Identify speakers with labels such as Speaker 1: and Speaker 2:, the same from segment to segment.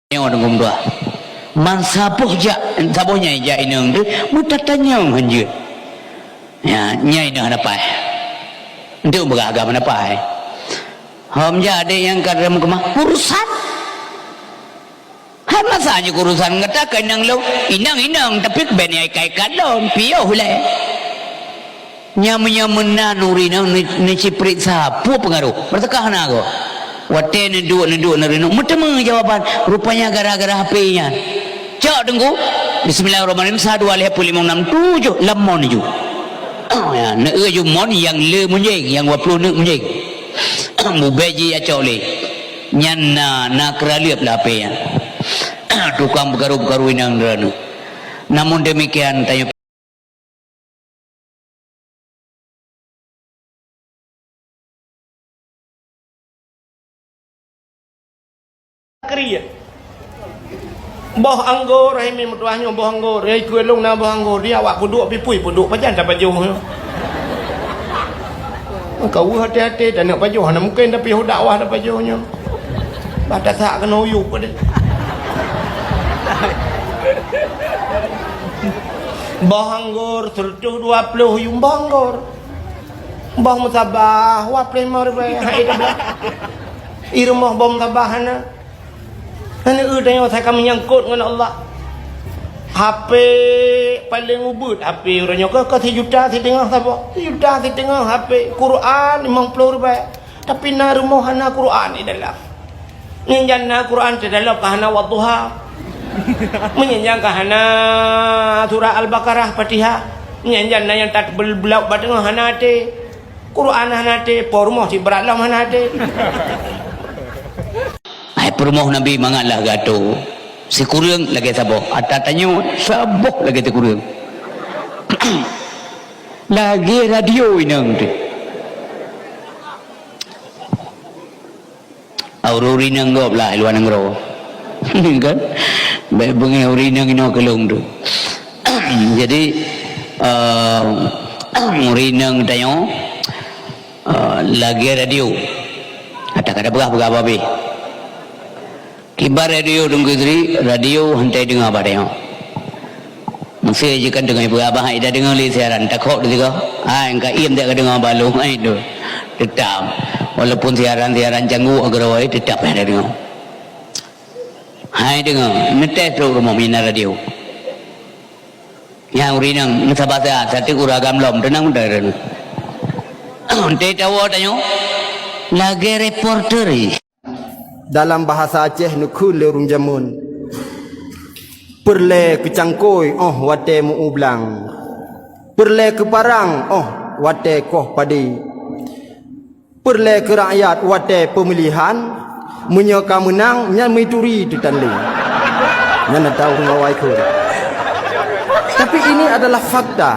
Speaker 1: yang orang kumdua man sabuh ja sabuhnya ja inang tu mutatanya hanje ya nyai dah dapat itu beragam dapat hom ja ada yang kadang kemah urusan hama saja urusan ngata kanang lo inang tapi beni kai kadon pio hule nyamnya menanuri ni ciprit sapu pengaruh bertekah nago wate neduk nerino mutemu jawaban rupanya gara-gara HP-nya cak tunggu bismillahirrahmanirrahim 1256 lemon ju ya ne ju mon yang le munjing yang 20 ne munjing mubeji acau le nyan na keraliap lah HP-nya tukang bergaru-garu inang deranu namun demikian tanya
Speaker 2: kriya boh anggur hai mi mutuahnya boh anggur ai kuih long na boh anggur dia awak puduk pipui puduk pajan tak pajuh kau hati-hati dan nak pajuh nak mungkin tapi dakwah dah pajuhnya batas hak kena uyup pada boh anggur 120 yung boh anggur boh musabah wa primar bae hai dah irmah boh musabahana hanya tanya saya kami menyangkut dengan Allah HP paling ubud HP orangnya ke 1 juta setengah siapa 1 juta setengah HP Quran 50 ribu tapi na rumah hana Quran di dalam nyanyian Quran di dalam kahana wadduha menyanyian kahana surah Al-Baqarah Fatihah nyanyian yang tak belau batengah hana ate Quran hana ate pormoh si berat lam hana ate
Speaker 1: permoh Nabi mangatlah gato si kurang lagi saboh atatanya saboh lagi tu kurang lagi radio inang tu aurori nang gop lah luar nangro kan baik bengi aurori nang ino kelung tu jadi aurori nang tanya lagi radio kata-kata berapa be kibar radio tunggu diri radio hantai dengar pada yang masih je kan dengar ibu abah ida dengar li siaran takut juga engkau iam tak dengar balung itu tetap walaupun siaran canggu agar awak tetap ada dengar dengar nete program mina radio yang urinang nusabasa satu uragam lom tenang mudah hantai tahu tanya lagi reporter
Speaker 3: dalam bahasa Aceh nukul lerung jamun perle ke cangkoi wate mu ublang perle ke parang wate koh padi perle ke rakyat wate pemilihan menyeka menang nya mituri ditanli nya tahu ngawai ku tapi ini adalah fakta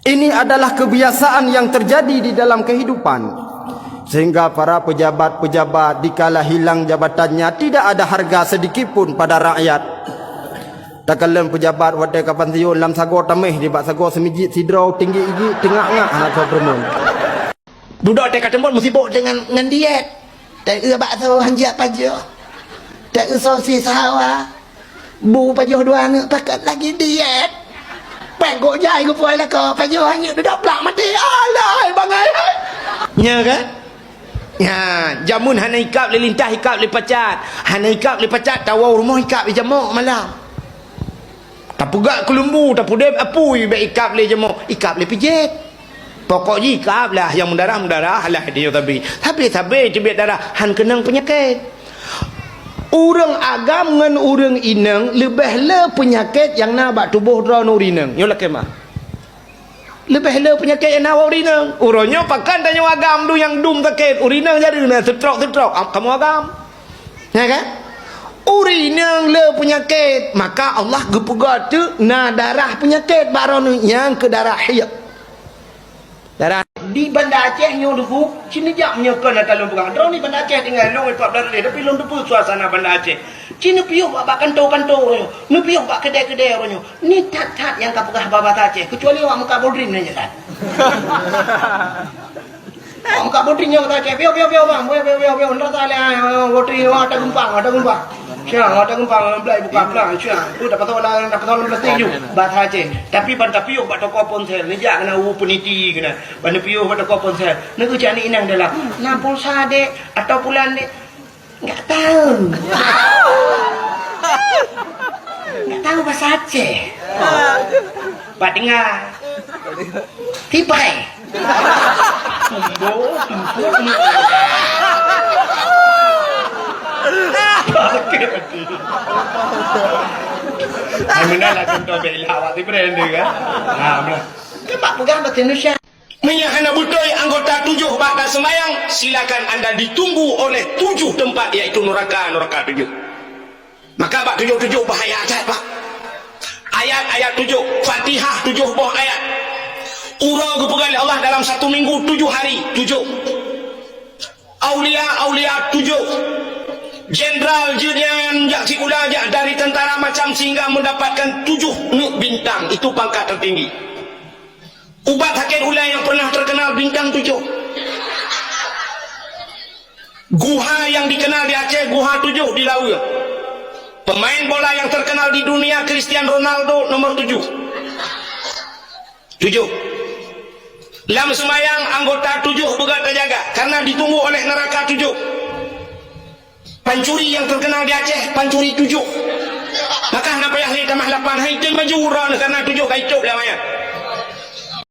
Speaker 3: ini adalah kebiasaan yang terjadi di dalam kehidupan sehingga para pejabat-pejabat dikala hilang jabatannya tidak ada harga sedikit pun pada rakyat. Takalan pejabat wadai kapan siun lam sago tamih di bak sago semijit sidrau tinggi igi tengah-ngah anak kau bermun.
Speaker 2: Budak dekat tempat mesti sibuk dengan diet. Tak bakso hanjak pajuh. Tak sosis hawa. Bu pajuh dua anak pakat lagi diet. Pengkok jai ku puai lah kau pajuh hanya duduk pelak mati. Alah bangai. Ya kan? Ya, jamun hana ikap le lintah ikap le pacat. Hana ikap le pacat tawau rumah ikap le jamuk malam. Tapugak kelumbu, tapudem apui be ikap le jamuk, ikap le pijit. Pokok ji ikap lah yang mendarah lah dia tapi. Tapi tibet darah han kenang penyakit. Urang agam ngan urang inang lebih le penyakit yang nak tubuh drone urinang. Yo lah kemah. Lebih le penyakit yang nawa urinang. Uronyo pakan tanya agam tu yang dum sakit. Urinang jadi na setrok. Kamu agam. Ya kan? Urinang le penyakit. Maka Allah gepugat tu na darah penyakit baron yang ke darah hiyak. Darah di Banda Aceh nyo defu sini jak menyekan dalam perang. Drone ni Banda Aceh tinggal long ikut darah dia tapi long defu suasana Banda Aceh. Cina piuh bak kantor-kantor ronyo. Ni piuh bak kedai-kedai ronyo. Ni tat-tat yang kapegah babas Aceh kecuali awak muka boldrin aja kan. Om ka botinya kata ke bio bang, bio ntar tali boti ada gumpang. Siang ada gumpang belai buka pelang siang. Tu dapat orang belas ju bat haje. Tapi ban tapi yo bat toko ponsel ni jak kena peniti kena. Ban piyo bat toko ponsel. Ni ku jani inang dalam. Na pulsa dek atau bulan dek. Enggak tahu. Enggak tahu bahasa Aceh. Pak dengar. Tibai. Menalakan tu bela awak ti brand kan. Kepak pegang bahasa Indonesia.
Speaker 4: Menyahana budaya anggota 7 bakal sembahyang, silakan anda ditunggu oleh 7 tempat, yaitu neraka 7. Maka bak 7 bahaya aja pak. Ayat 7, Fatihah 7 buah ayat. Urau kepegali Allah dalam 1 minggu 7 hari 7. Aulia 7. Jenderal Junian Jak Cikula Jak dari tentara macam sehingga mendapatkan 7 nuk bintang, itu pangkat tertinggi. Ubat Hakir Ulai yang pernah terkenal bintang 7. Guha yang dikenal di Aceh Guha 7 di Lawu. Pemain bola yang terkenal di dunia Cristiano Ronaldo nomor 7. Dalam sembahyang anggota 7 begat terjaga karena ditunggu oleh neraka 7. Pancuri yang terkenal di Aceh pancuri 7. Maka nak payah ni tambah 8 hari tu majura karena 7 kaituk dah mayat.